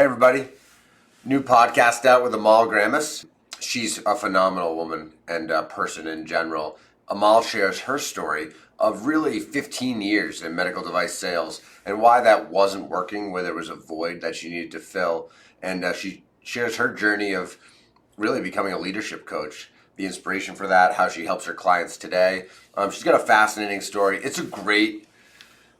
Hey everybody, new podcast out with Amal Gramis. She's a phenomenal woman and a person in general. Amal shares her story of really 15 years in medical device sales and why that wasn't working, where there was a void that she needed to fill. And she shares her journey of really becoming a leadership coach, the inspiration for that, how she helps her clients today. She's got a fascinating story. It's a great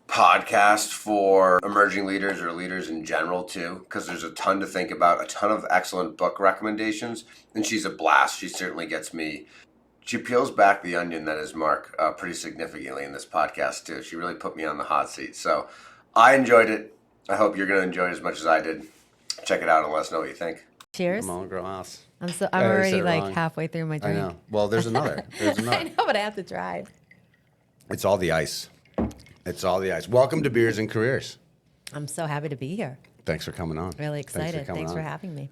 podcast for emerging leaders or leaders in general too, because there's a ton to think about, a ton of excellent book recommendations, and she's a blast. She certainly gets me. She peels back the onion that is Mark pretty significantly in this podcast too. She really put me on the hot seat. So I enjoyed it. I hope you're going to enjoy it as much as I did. Check it out and let us know what you think. Cheers. Come on, girl ass. I'm already like halfway through my I drink. know. Well, there's another. I know, but I have to drive. It's all the ice. It's all the ice. Welcome to Beers and Careers. I'm so happy to be here. Thanks for coming on. Really excited. Thanks for having me.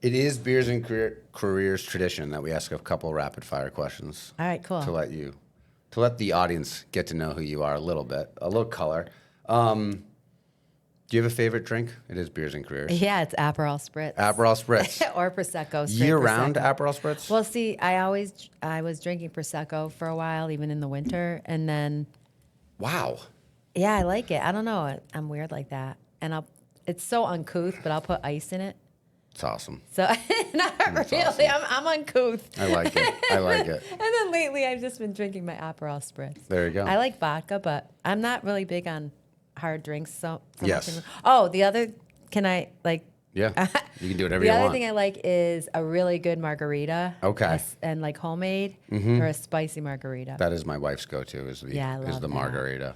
It is Beers and Careers tradition that we ask a couple rapid fire questions. All right, cool. To let the audience get to know who you are a little bit, a little color. Do you have a favorite drink? It is Beers and Careers. Yeah, it's Aperol Spritz. Aperol Spritz. Or Prosecco. Year-round Aperol Spritz? Well, see, I was drinking Prosecco for a while, even in the winter, and then... Wow. Yeah, I like it. I don't know. I'm weird like that. And it's so uncouth, but I'll put ice in it. It's awesome. So, not That's really. awesome. I'm uncouth. I like it. I like it. And then lately, I've just been drinking my Aperol Spritz. There you go. I like vodka, but I'm not really big on hard drinks. So Yes. much. Oh, the other, can I, like... Yeah, you can do whatever The you other want. thing I like is a really good margarita. Okay. And like homemade or a spicy margarita. That is my wife's go-to is the Yeah, I love that. margarita,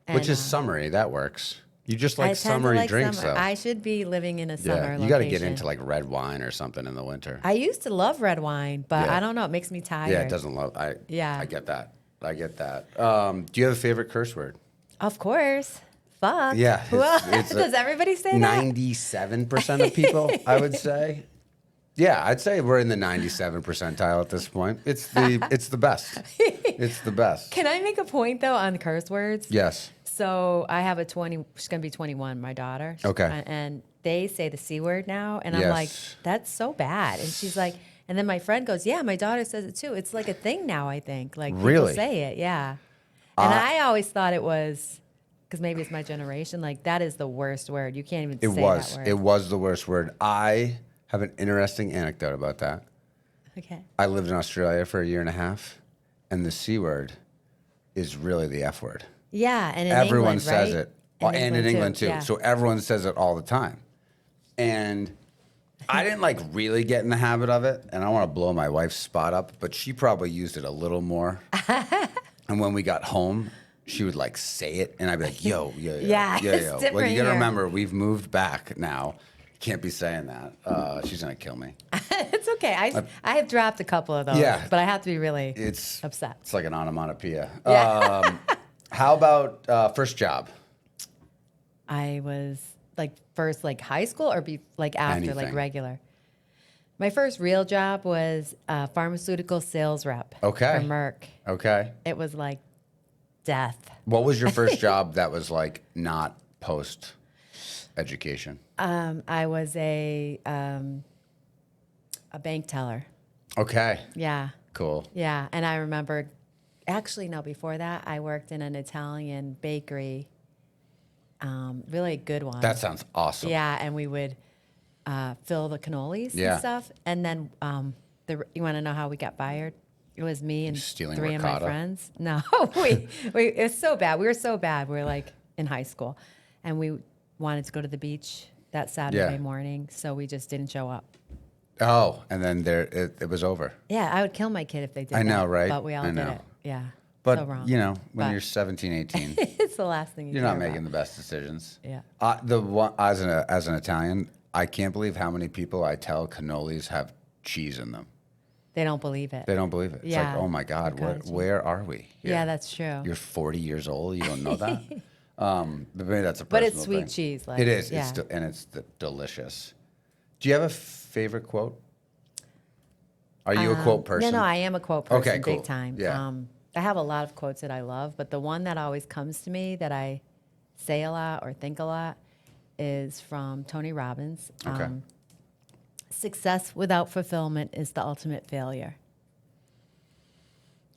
And, which is summery. That works. You just like I tend to summery like drinks, summer. though. I should be living in a summer Yeah, location. you got to get into like red wine or something in the winter. I used to love red wine, but Yeah. I don't know. It makes me tired. Yeah, it doesn't love. Yeah. I get that. I get that. Do you have a favorite curse word? Of course. Fuck. Yeah, Who it's- else? it's a- Does everybody say that? 97% of people, I would say. Yeah, I'd say we're in the 97 percentile at this point. It's the best. It's the best. Can I make a point, though, on curse words? Yes. So I have she's going to be 21, my daughter. Okay. And they say the C word now. And I'm Yes. like, that's so bad. And she's like, and then my friend goes, yeah, my daughter says it too. It's like a thing now, I think. Like Really? people say it, yeah. And I always thought it was, because maybe it's my generation, like that is the worst word. You can't even say that word. It was the worst word. I have an interesting anecdote about that. Okay. I lived in Australia for a year and a half, and the C word is really the F word. Yeah, and in Everyone England, says right? it. And in England too. Yeah. So everyone says it all the time. And I didn't like really get in the habit of it, and I don't want to blow my wife's spot up, but she probably used it a little more. And when we got home, she would like say it, and I'd be like, yo. Yeah, it's Well, different you got to here. remember, we've moved back now. Can't be saying that. She's going to kill me. It's okay. I have dropped a couple of those, Yeah. but I have to be really It's upset. It's like an onomatopoeia. Yeah. How about first job? I was like first like high school or like after like Anything. regular. My first real job was a pharmaceutical sales rep Okay. for Merck. Okay. It was like death. What was your first job that was like not post education? I was a bank teller. Okay. Yeah. Cool. Yeah. And I remember, actually, no, before that, I worked in an Italian bakery, really a good one. That sounds awesome. Yeah. And we would fill the cannolis Yeah. and stuff. And then you want to know how we got fired? It was me and Stealing 3 of my ricotta? friends. No, it was so bad. We were so bad. We were like in high school. And we wanted to go to the beach that Saturday Yeah. morning. So we just didn't show up. Oh, and then it was over. Yeah, I would kill my kid if they did I know, that, right? But we all I did know. it. Yeah. But, so wrong. you know, when But you're 17, 18, it's the last thing you're care not making about. the best decisions. Yeah. As an Italian, I can't believe how many people I tell cannolis have cheese in them. They don't believe it. They don't believe it. It's Yeah. like, oh my God, where are we? here? Yeah, that's true. You're 40 years old. You don't know that. But maybe that's a But personal it's sweet thing. cheese, like, it is. yeah. It's delicious. Do you have a favorite quote? Are you a quote person? No, I am a quote person, Okay, cool. big time. Yeah. I have a lot of quotes that I love, but the one that always comes to me that I say a lot or think a lot is from Tony Robbins. Okay. Success without fulfillment is the ultimate failure.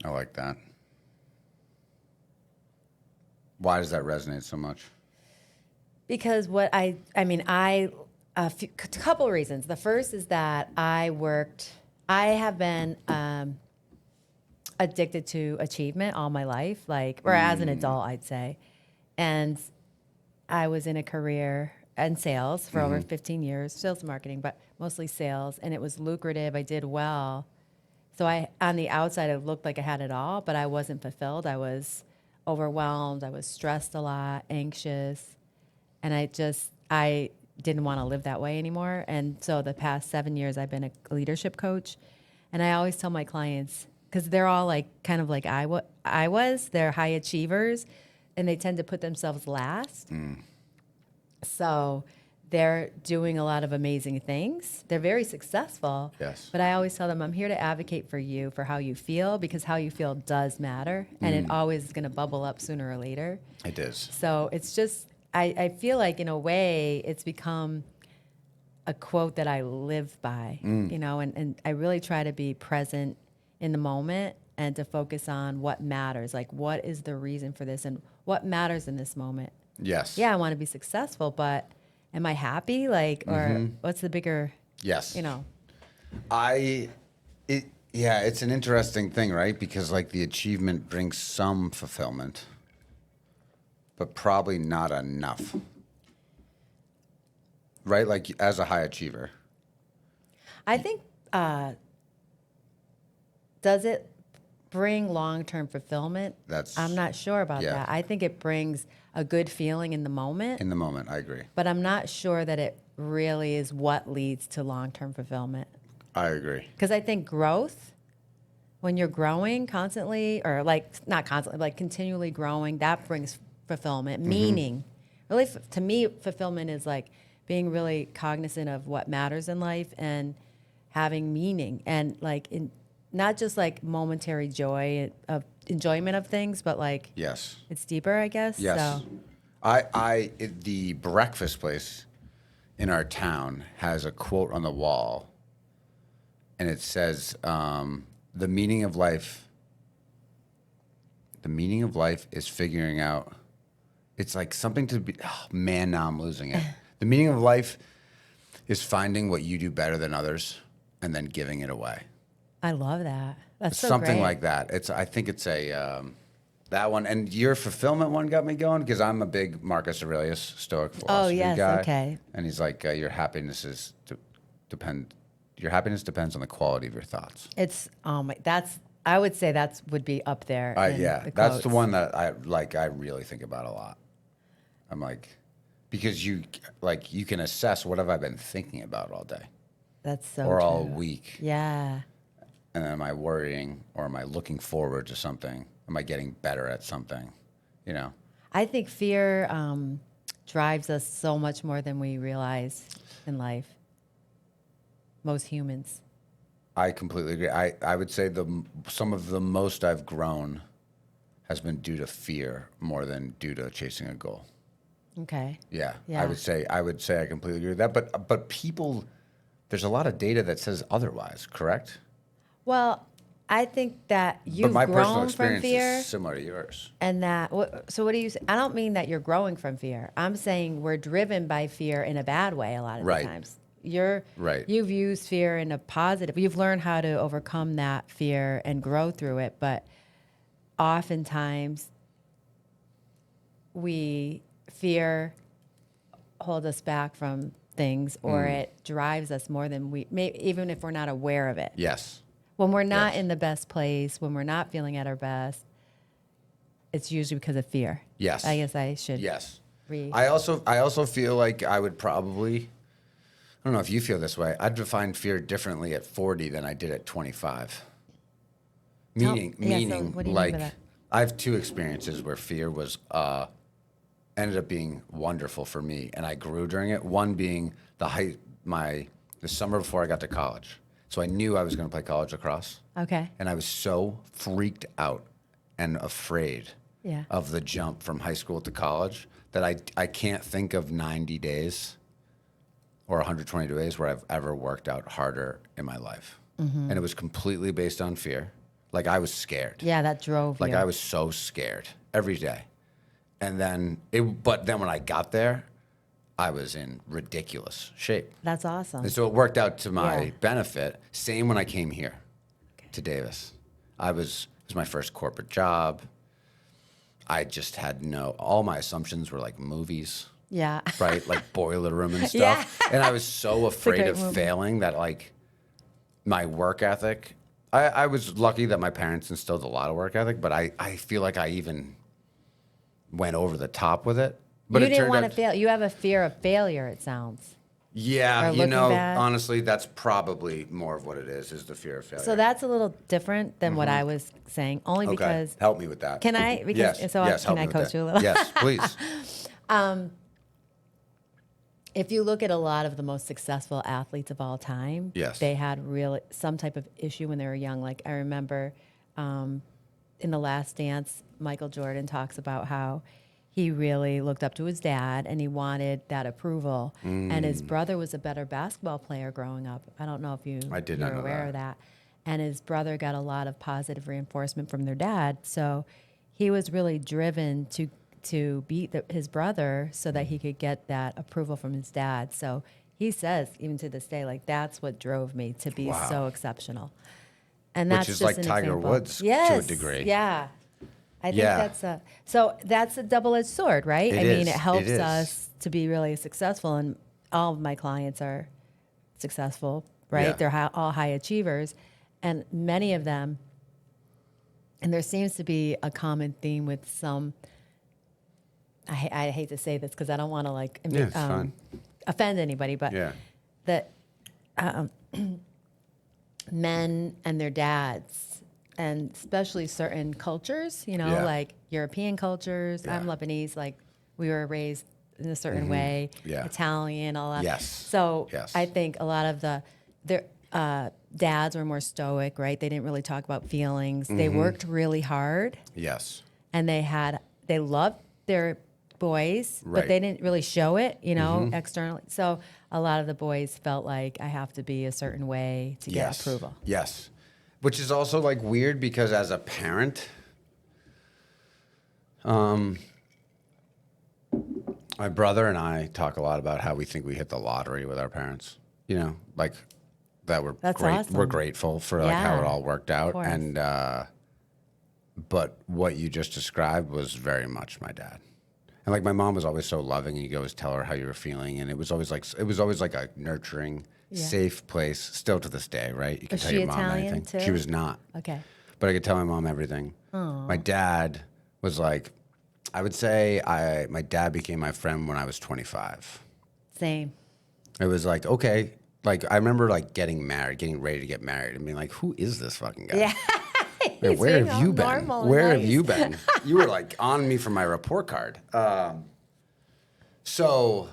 I like that. Why does that resonate so much? Because a couple reasons. The first is that I have been addicted to achievement all my life, or as an adult, I'd say. And I was in a career in sales for over 15 years, sales and marketing, but mostly sales, and it was lucrative. I did well. So on the outside, it looked like I had it all, but I wasn't fulfilled. I was overwhelmed. I was stressed a lot, anxious, and I didn't want to live that way anymore. And so the past 7 years, I've been a leadership coach, and I always tell my clients, because they're all kind of like I was, they're high achievers, and they tend to put themselves last. So they're doing a lot of amazing things. They're very successful. Yes. But I always tell them, I'm here to advocate for you, for how you feel, because how you feel does matter. And it always is going to bubble up sooner or later. It is. So it's just, I feel like in a way it's become a quote that I live by, and I really try to be present in the moment and to focus on what matters. Like, what is the reason for this and what matters in this moment? Yes. Yeah, I want to be successful, but am I happy? Or what's the bigger, Yes. It's an interesting thing, right? Because the achievement brings some fulfillment, but probably not enough. Right? Like as a high achiever. I think, does it bring long-term fulfillment? I'm not sure about that. I think it brings a good feeling in the moment. In the moment, I agree. But I'm not sure that it really is what leads to long-term fulfillment. I agree. Because I think growth, when you're growing constantly, or not constantly, continually growing, that brings fulfillment, meaning. Really, to me, fulfillment is being really cognizant of what matters in life and having meaning, and not just momentary joy of enjoyment of things, but yes, it's deeper, I guess. Yes. So. The breakfast place in our town has a quote on the wall, and it says, the meaning of life is figuring out, it's something to be, oh man, now I'm losing it. The meaning of life is finding what you do better than others and then giving it away. I love that. That's so something great. like that. I think it's that one, and your fulfillment one got me going because I'm a big Marcus Aurelius Stoic philosophy guy. Okay. And he's like, your happiness depends on the quality of your thoughts. It's I would say that would be up there. That's the one that I really think about a lot. I'm because you can assess what have I been thinking about all day. That's so or true. all week. Yeah. And am I worrying, or am I looking forward to something? Am I getting better at something? I think fear drives us so much more than we realize in life. Most humans. I completely agree. I would say some of the most I've grown has been due to fear more than due to chasing a goal. Okay. Yeah. Yeah. I would say I completely agree with that. But people, there's a lot of data that says otherwise, correct? Well, I think that you've but my personal grown from experience fear. is similar to yours. And so what do you say? I don't mean that you're growing from fear. I'm saying we're driven by fear in a bad way a lot of the times. You've used fear in a positive. You've learned how to overcome that fear and grow through it. But oftentimes, fear holds us back from things, or it drives us more than even if we're not aware of it. Yes. When we're not in the best place, when we're not feeling at our best, it's usually because of fear. Yes. I guess I should. Yes. I also feel like I would probably, I don't know if you feel this way, I'd define fear differently at 40 than I did at 25. Meaning, so what do you mean by that? I have two experiences where fear was ended up being wonderful for me, and I grew during it. One being the summer before I got to college. So I knew I was going to play college lacrosse. Okay. And I was so freaked out and afraid Yeah. of the jump from high school to college that I can't think of 90 days or 120 days where I've ever worked out harder in my life. And it was completely based on fear. Like I was scared. Yeah, that drove Like you. I was so scared every day. And then but then when I got there, I was in ridiculous shape. That's awesome. And so it worked out to my Yeah. benefit. Same when I came here to Davis. It was my first corporate job. I just had all my assumptions were like movies, Yeah. right? Like Boiler Room and stuff. Yeah. And I was so afraid great of movie. failing that like my work ethic, I was lucky that my parents instilled a lot of work ethic, but I feel like I even went over the top with it. But You it didn't turned want to out, fail. You have a fear of failure, it sounds. yeah, or you looking know, back. honestly, that's probably more of what it is the fear of failure. So that's a little different than what I was saying, only okay. because Help me with that. can I? Because yes, so yes, can help I me with coach that. you a little? Yes, please. If you look at a lot of the most successful athletes of all time, Yes. they had some type of issue when they were young. Like I remember in The Last Dance, Michael Jordan talks about how he really looked up to his dad and he wanted that approval. And his brother was a better basketball player growing up. I don't know if I did not you're know aware that. of that. And his brother got a lot of positive reinforcement from their dad. So he was really driven to beat his brother so that he could get that approval from his dad. So he says, even to this day, like that's what drove me to be Wow. so exceptional. And Which that's is just like an Tiger example. Woods to a Yes, degree. Yeah. I think Yeah. that's a double-edged sword, right? It I mean, is. it helps It is. us to be really successful, and all of my clients are successful, right? Yeah. They're all high achievers, and many of them, and there seems to be a common theme with some. I hate to say this because I don't want to Yeah, it's fine. offend anybody, but Yeah. that men and their dads, and especially certain cultures, Yeah. like European cultures. I'm Yeah. Lebanese, like we were raised in a certain way, Yeah. Italian, all that. Yes. So Yes. I think a lot of their dads were more stoic, right? They didn't really talk about feelings. They worked really hard, Yes. and they loved their boys, Right. but they didn't really show it, externally. So a lot of the boys felt like I have to be a certain way to get approval. Yes. Which is also like weird because as a parent, my brother and I talk a lot about how we think we hit the lottery with our parents. You know, like that That's we're awesome. grateful for like how it Yeah, all worked out. course. And but what you just described was very much my dad. And like my mom was always so loving, and you could always tell her how you were feeling, and it was always like a nurturing, Yeah. safe place. Still to this day, right? You can Was tell she your mom Italian, anything. too? She was not, Okay. but I could tell my mom everything. My dad was like, I would say my dad became my friend when I was 25. Same. It was like, okay, like I remember like getting ready to get married, and being like, who is this fucking guy? Yeah. Like, He's where being have all you been? normal and Where have nice. you been? You were like on me for my report card. So,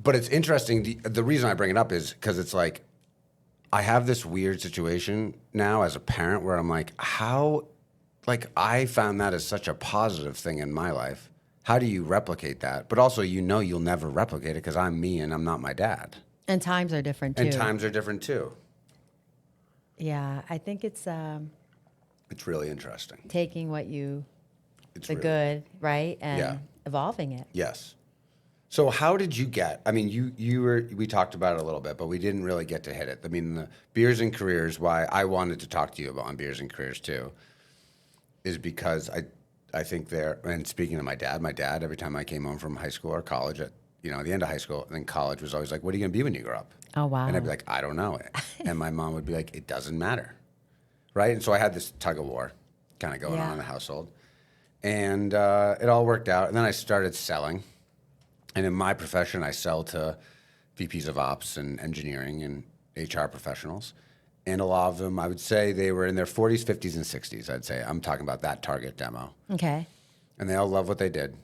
but it's interesting. The reason I bring it up is because it's like I have this weird situation now as a parent where I'm like, how, like I found that as such a positive thing in my life. How do you replicate that? But also, you'll never replicate it because I'm me and I'm not my dad. And times are different too. And times are different too. Yeah, I think it's It's really interesting. taking It's the really, good, right, and Yeah. evolving it. Yes. So how did you get? I mean, we talked about it a little bit, but we didn't really get to hit it. I mean, the beers and careers. Why I wanted to talk to you about on beers and careers too, is because I think and speaking of my dad, every time I came home from high school or college at the end of high school and then college was always like, what are you going to be when you grow up? Oh, wow. And I'd be like, I don't know. And my mom would be like, it doesn't matter. Right. And so I had this tug of war kind of going on in the household. And it all worked out. And then I started selling. And in my profession, I sell to VPs of ops and engineering and HR professionals. And a lot of them, I would say they were in their 40s, 50s, and 60s, I'd say. I'm talking about that target demo. Okay. And they all love what they did.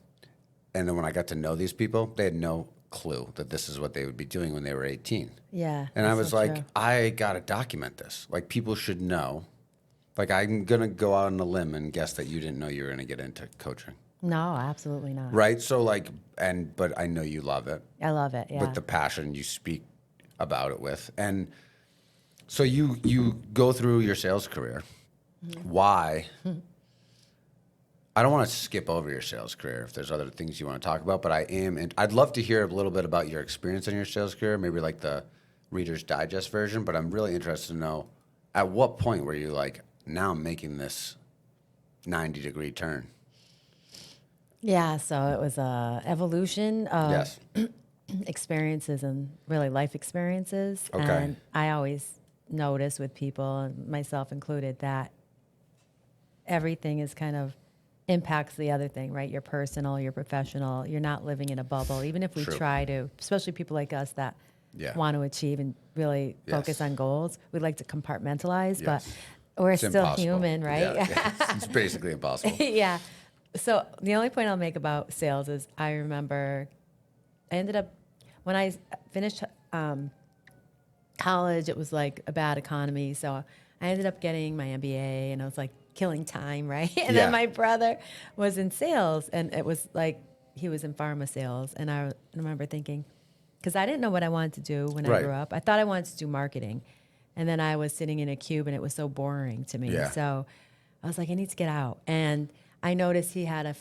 And then when I got to know these people, they had no clue that this is what they would be doing when they were 18. Yeah. And I that's was so like, true. I got to document this. Like, people should know Like, I'm going to go out on a limb and guess that you didn't know you were going to get into coaching. No, absolutely not. Right? So, like, but I know you love it. I love it. Yeah. With the passion you speak about it with. And so you go through your sales career. Why? I don't want to skip over your sales career if there's other things you want to talk about, but I'd love to hear a little bit about your experience in your sales career, maybe like the Reader's Digest version, but I'm really interested to know, at what point were you like, now I'm making this 90-degree turn? Yeah. So it was a evolution of Yes. experiences and really life experiences. Okay. And I always notice with people, and myself included, that everything is kind of impacts the other thing, right? Your personal, your professional. You're not living in a bubble. Even if we True. try to, especially people like us that Yeah. want to achieve and really focus Yes. on goals, we like to compartmentalize, but Yes. we're It's still impossible. human, right? Yeah. It's basically impossible. Yeah. So the only point I'll make about sales is I remember I ended up, when I finished college, it was like a bad economy. So I ended up getting my MBA and I was like killing time, right? And Yeah. then my brother was in sales and it was like he was in pharma sales. And I remember thinking, because I didn't know what I wanted to do when I Right. grew up. I thought I wanted to do marketing. And then I was sitting in a cube and it was so boring to me. Yeah. So I was like, I need to get out. And I noticed he had a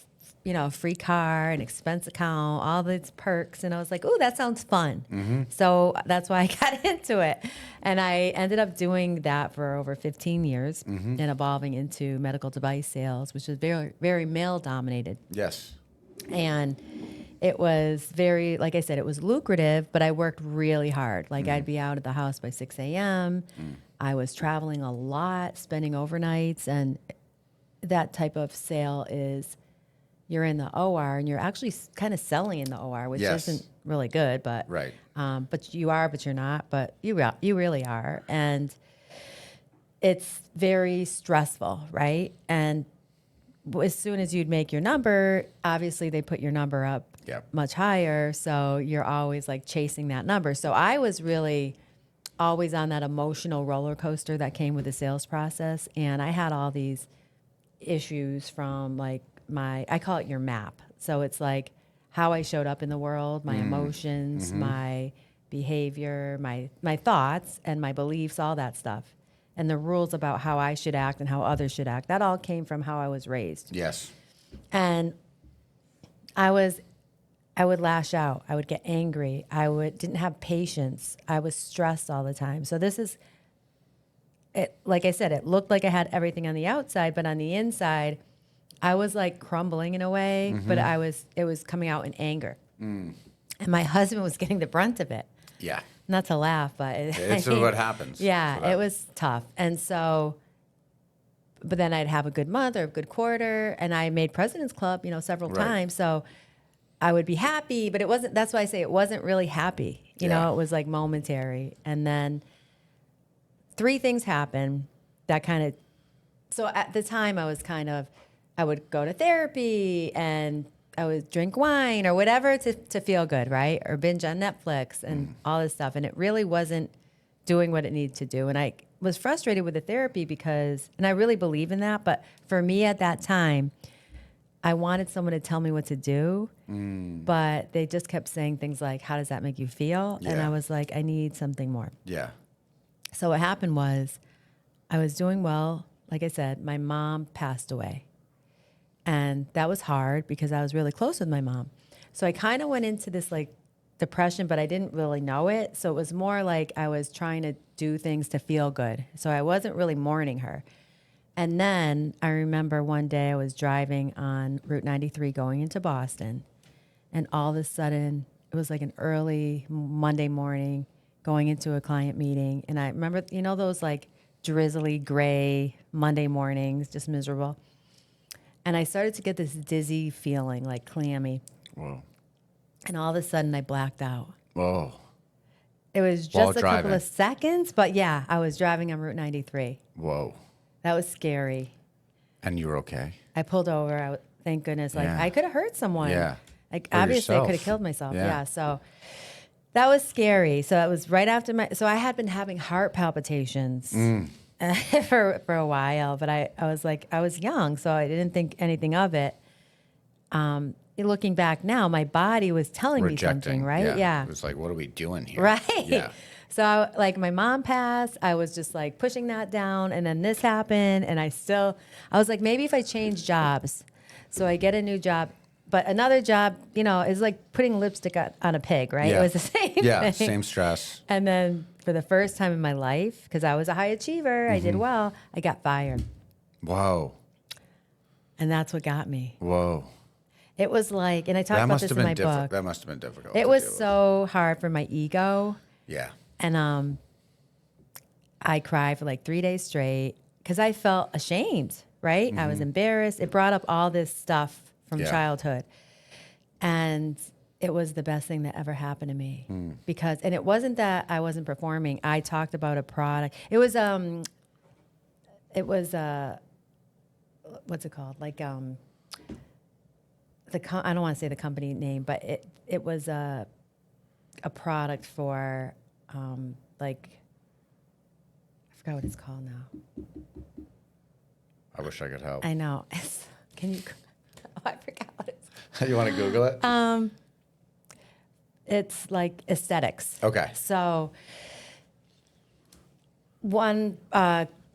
free car, an expense account, all these perks. And I was like, ooh, that sounds fun. Mm-hmm. So that's why I got into it. And I ended up doing that for over 15 years Mm-hmm. and evolving into medical device sales, which was very, very male dominated. Yes. And it was very, like I said, it was lucrative, but I worked really hard. Like I'd be out at the house by 6 a.m. I was traveling a lot, spending overnights. And that type of sale is you're in the OR and you're actually kind of selling in the OR, which Yes. isn't really good, but Right. but you are, but you're not, but you really are. And it's very stressful, right? And as soon as you'd make your number, obviously they put your number up Yep. much higher. So you're always like chasing that number. So I was really always on that emotional roller coaster that came with the sales process. And I had all these issues from like I call it your map. So it's like how I showed up in the world, my emotions, my behavior, my thoughts and my beliefs, all that stuff. And the rules about how I should act and how others should act. That all came from how I was raised. Yes. And I would lash out. I would get angry. Didn't have patience. I was stressed all the time. So this is it. Like I said, it looked like I had everything on the outside, but on the inside, I was like crumbling in a way. But it was coming out in anger. And my husband was getting the brunt of it. Yeah. Not to laugh, but It's what happens. Yeah, it was tough. And so, but then I'd have a good month or a good quarter, and I made President's Club, several Right. times. So I would be happy, but it wasn't, that's why I say it wasn't really happy. You know, it was like momentary. And then 3 things happened that kind of, so at the time I would go to therapy and I would drink wine or whatever to feel good, right? Or binge on Netflix and all this stuff. And it really wasn't doing what it needed to do. And I was frustrated with the therapy because, and I really believe in that, but for me at that time, I wanted someone to tell me what to do, but they just kept saying things like, how does that make you feel? And Yeah. I was like, I need something more. Yeah. So what happened was I was doing well. Like I said, my mom passed away. And that was hard because I was really close with my mom. So I kind of went into this like depression, but I didn't really know it. So it was more like I was trying to do things to feel good. So I wasn't really mourning her. And then I remember one day I was driving on Route 93 going into Boston. And all of a sudden, it was like an early Monday morning going into a client meeting. And I remember, those like drizzly gray Monday mornings, just miserable. And I started to get this dizzy feeling, like clammy. Whoa. And all of a sudden, I blacked out. Whoa. It was While just a couple driving. of seconds, but yeah, I was driving on Route 93. Whoa. That was scary. And you were okay? I pulled over. Thank goodness. Like Yeah. I could have hurt someone. Yeah. Like Or obviously I yourself. could have killed myself. Yeah. Yeah. So that was scary. So that was right after so I had been having heart palpitations for a while, but I was like, I was young, so I didn't think anything of it. Looking back now, my body was telling me something, right? Yeah. It was like, what are we doing here? Right. Yeah. So like my mom passed, I was just like pushing that down, and then this happened, and I was like, maybe if I change jobs, so I get a new job, but another job, is like putting lipstick on a pig, right? Yeah. It was the same Yeah, thing. same stress. And then for the first time in my life, because I was a high achiever, I did well, I got fired. Whoa. And that's what got me. Whoa. It was like, and I talk about this in my book. That must have been difficult. It to was deal with. so hard for my ego. Yeah. And I cried for like 3 days straight because I felt ashamed, right? I was embarrassed. It brought up all this stuff from childhood. And it was the best thing that ever happened to me and it wasn't that I wasn't performing. I talked about a product. It was what's it called? Like, I don't want to say the company name, but it was a product for, like, I forgot what it's called now. I wish I could help. I know. Can you, I forgot what it's You want to Google it? It's like aesthetics. Okay. So one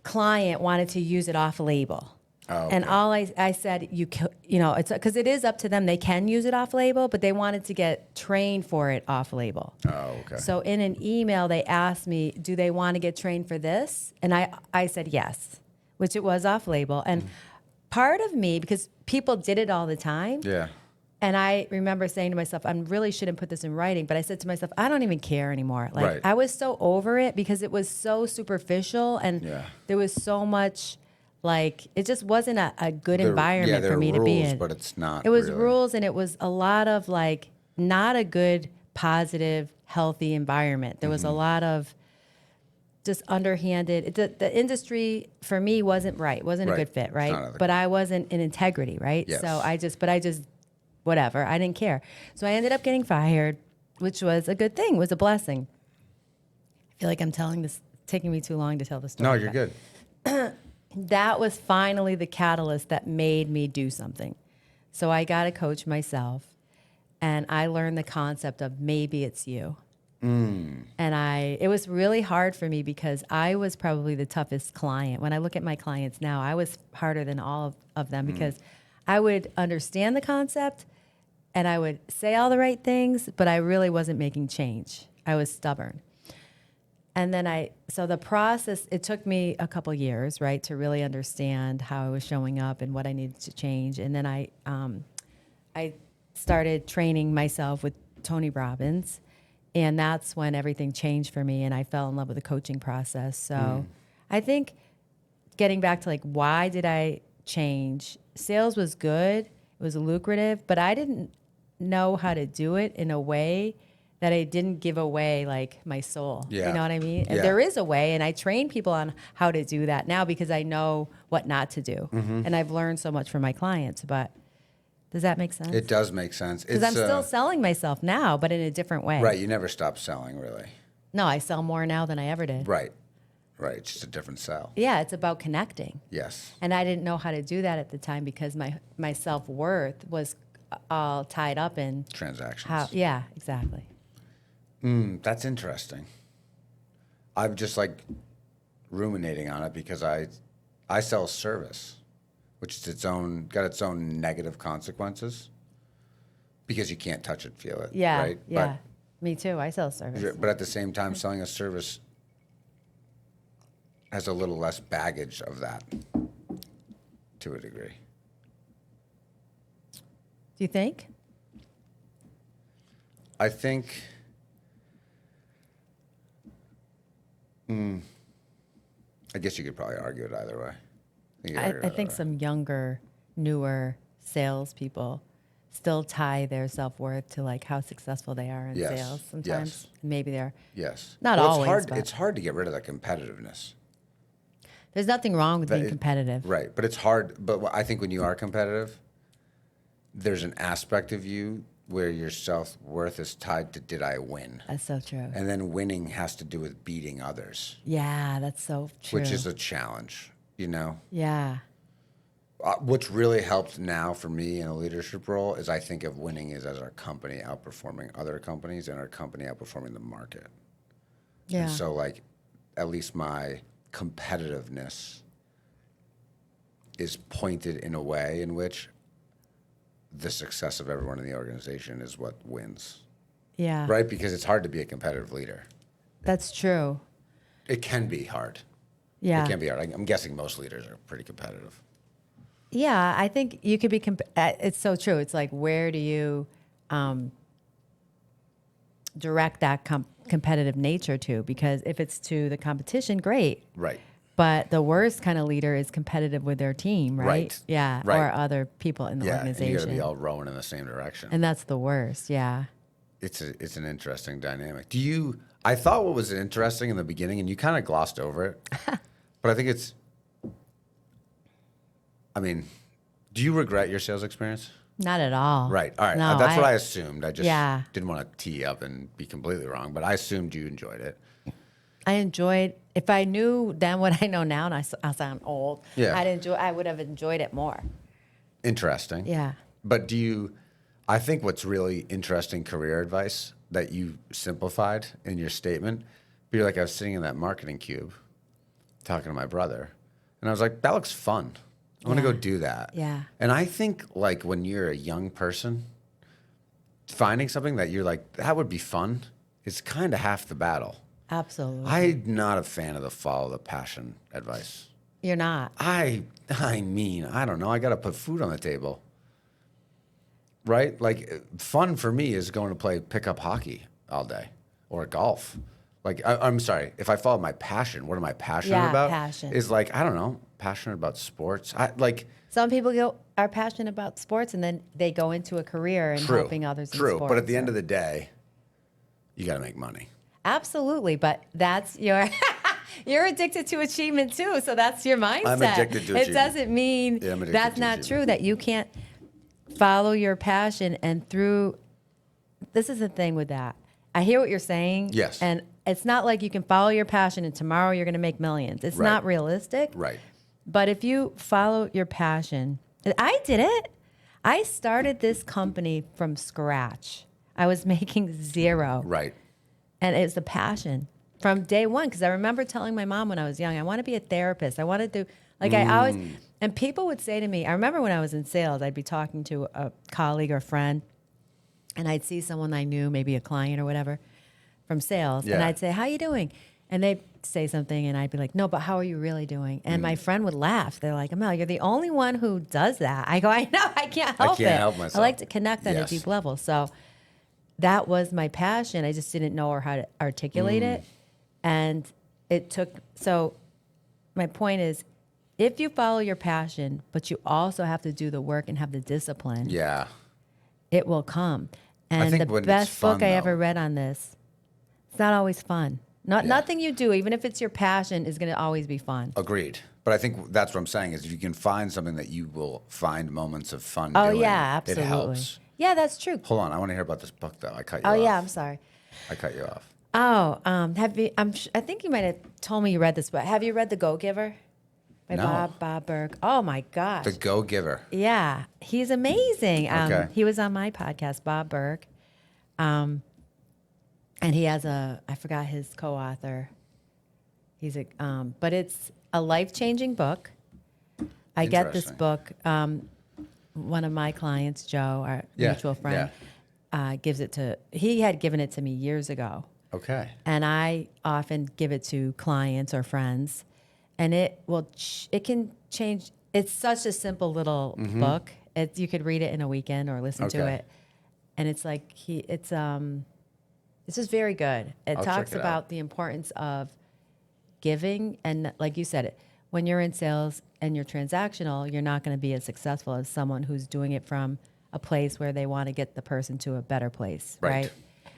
client wanted to use it off label. Oh, And okay. all I said, it's because it is up to them. They can use it off label, but they wanted to get trained for it off label. Oh, okay. So in an email, they asked me, do they want to get trained for this? And I said yes, which it was off label. And part of me, because people did it all the time. Yeah. And I remember saying to myself, I really shouldn't put this in writing, but I said to myself, I don't even care anymore. Like, Right. I was so over it because it was so superficial and there was so much, like, it just wasn't a good environment for me to be in. But it's not. It was really. rules, and it was a lot of, like, not a good, positive, healthy environment. There was a lot of just underhanded. The industry for me wasn't right. Wasn't a Right. good fit, It's right? not ethical. But I wasn't in integrity, right? Yes. So I just whatever. I didn't care. So I ended up getting fired, which was a good thing. Was a blessing. I feel like I'm telling this, taking me too long to tell the story. No, you're but good. That was finally the catalyst that made me do something. So I got a coach myself, and I learned the concept of maybe it's you. And it was really hard for me because I was probably the toughest client. When I look at my clients now, I was harder than all of them because I would understand the concept and I would say all the right things, but I really wasn't making change. I was stubborn. And then so the process, it took me a couple years, right, to really understand how I was showing up and what I needed to change. And then I started training myself with Tony Robbins. And that's when everything changed for me, and I fell in love with the coaching process. So I think getting back to, like, why did I change? Sales was good. It was lucrative, but I didn't know how to do it in a way that I didn't give away, like, my soul. Yeah. You know what I mean? And Yeah. there is a way, and I train people on how to do that now because I know what not to do. And I've learned so much from my clients, but does that make sense? It does make sense. Because I'm still selling myself now, but in a different way. Right. You never stop selling, really. No, I sell more now than I ever did. Right. Right. It's just a different sell. Yeah, it's about connecting. Yes. And I didn't know how to do that at the time because my self-worth was all tied up in Transactions. yeah, exactly. That's interesting. I'm just, like, ruminating on it because I sell service, which is got its own negative consequences because you can't touch it, feel it. Yeah, Right? yeah. Me too. I sell service. But at the same time, selling a service has a little less baggage of that to a degree. Do you think? I think. I guess you could probably argue it either way. I think some younger, newer salespeople still tie their self-worth to, like, how successful they are in Yes, sales sometimes. yes. Maybe they're Yes. Not Well, always, It's hard to get rid of that competitiveness. there's nothing wrong with being competitive. Right. But it's hard. But I think when you are competitive, there's an aspect of you where your self-worth is tied to did I win? That's so true. And then winning has to do with beating others, Yeah, that's so true. which is a challenge, you know? Yeah. What's really helped now for me in a leadership role is I think of winning as our company outperforming other companies and our company outperforming the market. Yeah. And so, like, at least my competitiveness is pointed in a way in which the success of everyone in the organization is what wins, yeah. right? Because it's hard to be a competitive leader. That's true. It can be hard. Yeah. It can be hard. I'm guessing most leaders are pretty competitive. Yeah, I think you could be. It's so true. It's like, where do you direct that competitive nature to? Because if it's to the competition, great. Right. But the worst kind of leader is competitive with their team, right? Right. Yeah, Right. or other people in the Yeah, and you got to organization. be all rowing in the same direction. And that's the worst. Yeah. It's an interesting dynamic. I thought what was interesting in the beginning, and you kind of glossed over it, but I think do you regret your sales experience? Not at all. Right. All right. No, That's what I assumed. I just Yeah. didn't want to tee up and be completely wrong, but I assumed you enjoyed it. I enjoyed. If I knew then what I know now, and I sound old. Yeah. I would have enjoyed it more. Interesting. Yeah. But I think what's really interesting career advice that you simplified in your statement, but you're like, I was sitting in that marketing cube talking to my brother, and I was like, that looks fun. I want to Yeah. go do that. Yeah. And I think, like, when you're a young person, finding something that you're like, that would be fun is kind of half the battle. Absolutely. I'm not a fan of the follow the passion advice. You're not. I mean, I don't know. I got to put food on the table. Right? Like, fun for me is going to play pickup hockey all day or golf. Like, I'm sorry, if I follow my passion, what am I passionate Yeah, about? passion. Is like, I don't know, passionate about sports. Some people are passionate about sports, and then they go into a career in True. helping others in True. sports. But at the end of the day, you got to make money. Absolutely, but that's your you're addicted to achievement too, so that's your mindset. I'm addicted to achievement. It doesn't mean Yeah, I'm addicted that's to not achievement. true, that you can't follow your passion. And through this is the thing with that. I hear what you're saying. Yes. And it's not like you can follow your passion and tomorrow you're going to make millions. It's Right. not realistic. Right. But if you follow your passion, I did it. I started this company from scratch. I was making zero. Right. And it's the passion from day one. Because I remember telling my mom when I was young, I want to be a therapist. I want to do, like, I always, and people would say to me, I remember when I was in sales, I'd be talking to a colleague or friend, and I'd see someone I knew, maybe a client or whatever, from sales. And Yeah. I'd say, how you doing? And they'd say something, and I'd be like, no, but how are you really doing? And my friend would laugh. They're like, Amal, you're the only one who does that. I go, I know, I can't help it. help myself. I like to connect on Yes. a deep level. So that was my passion. I just didn't know how to articulate it. And it took, so my point is, if you follow your passion, but you also have to do the work and have the discipline, Yeah. it will come. And think the when it's best book fun, I ever though- read on this, it's not always fun. Nothing you do, even if it's your passion, is going to always be fun. Agreed. But I think that's what I'm saying is if you can find something that you will find moments of fun Oh, doing, yeah, it absolutely. helps. Yeah, that's true. Hold on. I want to hear about this book, though. I cut you Oh, off. yeah, I'm sorry. I cut you off. Oh, have you? I think you might have told me you read this, but have you read The Go-Giver by No. Bob Burg? Oh my gosh, The Go-Giver. yeah, he's amazing. Okay. He was on my podcast, Bob Burg, and he has I forgot his co-author. He's but it's a life-changing book. I get this Interesting. book. One of my clients, Joe, our Yeah, mutual friend, gives it to. He had given it to me years ago. Okay. And I often give it to clients or friends, and it can change. It's such a simple little book. You could read it in a weekend or listen to Okay. it, and it's like it's just very good. It I'll talks check it about out. the importance of giving, and like you said, when you're in sales and you're transactional, you're not going to be as successful as someone who's doing it from a place where they want to get the person to a better place, right?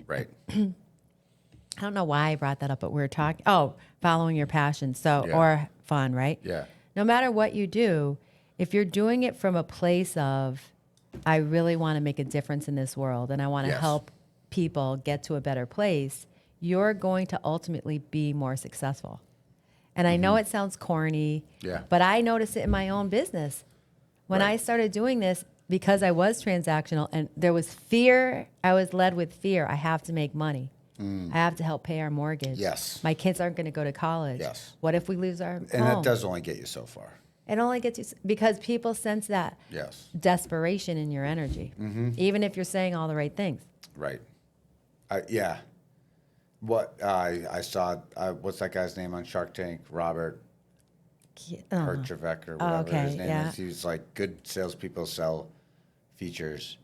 Right. I don't know why I brought that up, but we were talking, following your passion. So, Yeah. or fun, right? Yeah. No matter what you do, if you're doing it from a place of I really want to make a difference in this world and I want to Yes. help people get to a better place, you're going to ultimately be more successful. And I know it sounds corny, Yeah. but I noticed it in my own business. When Right. I started doing this, because I was transactional and there was fear, I was led with fear. I have to make money. I have to help pay our mortgage. Yes. My kids aren't going to go to college. Yes. What if we lose our And home? that does only get you so far. It only gets you, because people sense that Yes. desperation in your energy, even if you're saying all the right things. Right. Yeah. What I saw, what's that guy's name on Shark Tank? Robert Herjavec or whatever okay, his name yeah. is. He's like, good salespeople sell features,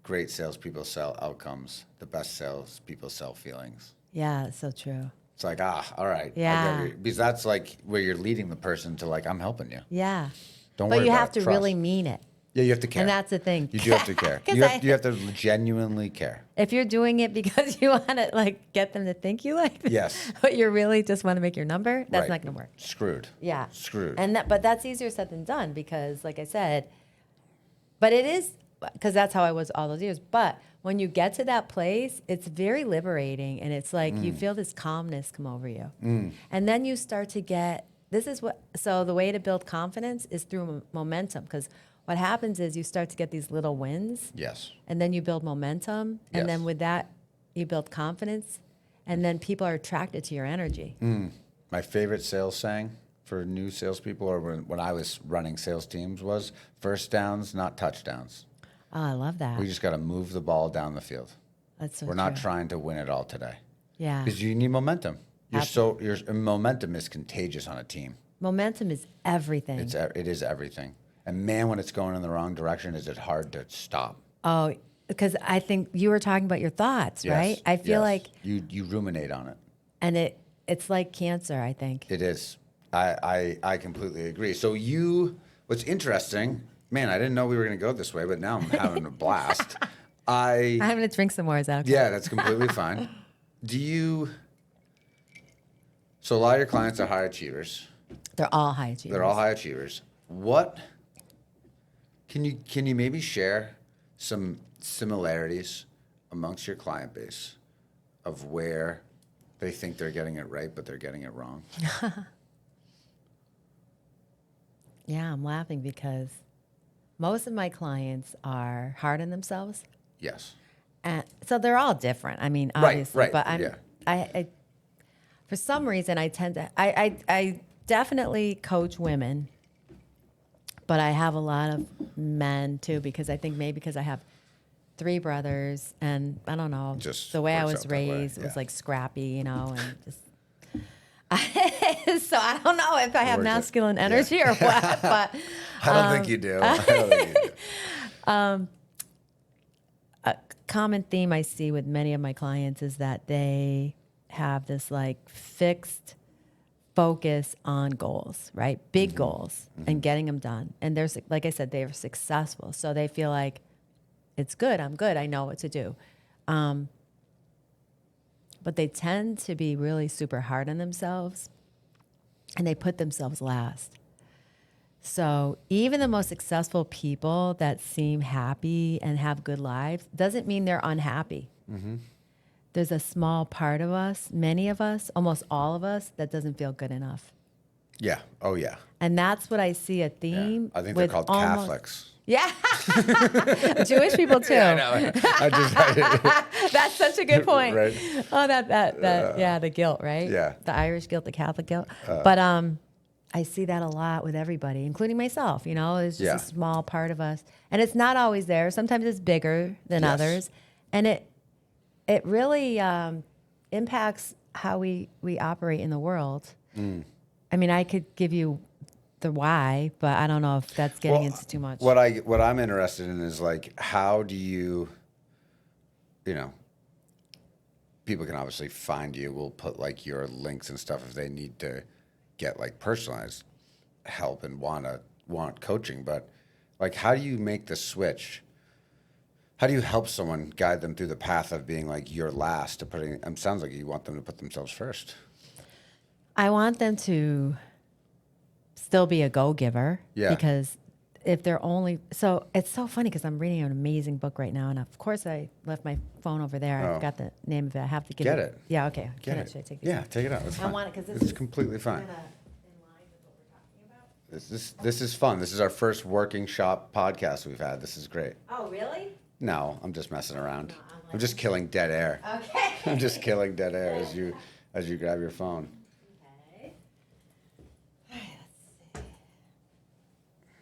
great salespeople sell outcomes, the best salespeople sell feelings. Yeah, it's so true. It's like, all right. Yeah. Because that's like where you're leading the person to like, I'm helping you. Yeah. Don't But worry you about have it. to Trust. really mean it. Yeah, you have to care. And that's the thing. You do have to care. 'Cause You have to genuinely care. If you're doing it because you want to like get them to think you like them, Yes. but you really just want to make your number, that's Right. not going to work. Screwed. Yeah. Screwed. But that's easier said than done because, like I said, but it is because that's how I was all those years. But when you get to that place, it's very liberating, and it's like you feel this calmness come over you, and then you start to get. So the way to build confidence is through momentum, because what happens is you start to get these little wins, Yes. and then you build momentum, and Yes. then with that you build confidence, and then people are attracted to your energy. My favorite sales saying for new salespeople, or when I was running sales teams, was first downs, not touchdowns. Oh, I love that. We just got to move the ball down the field. That's so We're not true. trying to win it all today Yeah. because you need momentum. Your momentum is contagious on a team. Momentum is everything. It is everything. And man, when it's going in the wrong direction, is it hard to stop? Oh, because I think you were talking about your thoughts, Yes, right? I feel yes. like, you ruminate on it. and it's like cancer, I think. It is. I completely agree. So what's interesting, man, I didn't know we were going to go this way, but now I'm having a blast. I'm going to drink some more. Is that okay? Yeah, that's completely fine. So a lot of your clients are high achievers. They're all high achievers. They're all high achievers. Can you maybe share some similarities amongst your client base of where they think they're getting it right, but they're getting it wrong? Yeah, I'm laughing because most of my clients are hard on themselves. Yes. And so they're all different. I mean, Right, obviously, right, but yeah. I for some reason, I definitely coach women, but I have a lot of men too, because I think maybe because I have 3 brothers and I don't know, Just the way I works was out that way, raised yeah. was like scrappy, and just, so I don't know if I have Works out. masculine energy or what, but I don't think you do. I don't think you do. a common theme I see with many of my clients is that they have this like fixed focus on goals, right? Big goals and getting them done. And there's, like I said, they're successful. So they feel like it's good. I'm good. I know what to do. But they tend to be really super hard on themselves and they put themselves last. So even the most successful people that seem happy and have good lives doesn't mean they're unhappy. There's a small part of us, many of us, almost all of us, that doesn't feel good enough. Yeah. Oh, yeah. And that's what I see a Yeah. theme. I think they're with called almost- Catholics. Yeah. Jewish people too. That's such a good point. Right. Oh, yeah, the guilt, right? Yeah. The Irish guilt, the Catholic guilt. But I see that a lot with everybody, including myself. It's just Yeah. a small part of us. And it's not always there. Sometimes it's bigger than Yes. others. And it really impacts how we operate in the world. I mean, I could give you the why, but I don't know if that's getting into too much. What I'm interested in is like, how do you people can obviously find you. We'll put like your links and stuff if they need to get like personalized help and want coaching. But like, how do you make the switch? How do you help someone guide them through the path of being like your last to putting? It sounds like you want them to put themselves first. I want them to still be a go-giver Yeah. because if they're only, so it's so funny because I'm reading an amazing book right now. And of course I left my phone over there. I Oh. forgot the name of it. I have to give Get you- it. Yeah. Okay. Get Should I it. take these? Yeah, take it out. It's I fine. want it 'cause this it's is completely fine. Kinda in line with what we're talking about. This is fun. This is our first working shop podcast we've had. This is great. Oh, really? No, I'm just messing around. No, I'm I'm just killing dead air. Okay. I'm just killing dead air as you grab your phone. Okay. All right, let's see.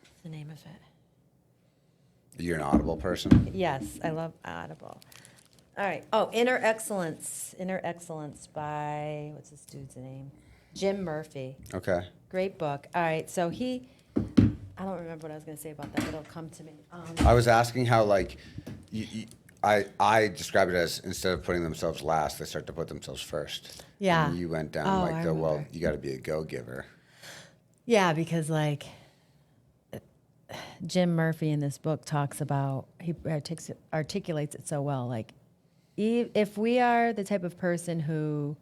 What's the name of it? You're an Audible person? Yes, I love Audible. All right. Oh, Inner Excellence. Inner Excellence by, what's this dude's name? Jim Murphy. Okay. Great book. All right. So I don't remember what I was going to say about that, but it'll come to me. I was asking how, like, I describe it as instead of putting themselves last, they start to put themselves first. Yeah. And you went down Oh, like I well, remember. you got to be a go-giver. Yeah, because like Jim Murphy in this book talks about, he articulates it so well. Like, if we are the type of person who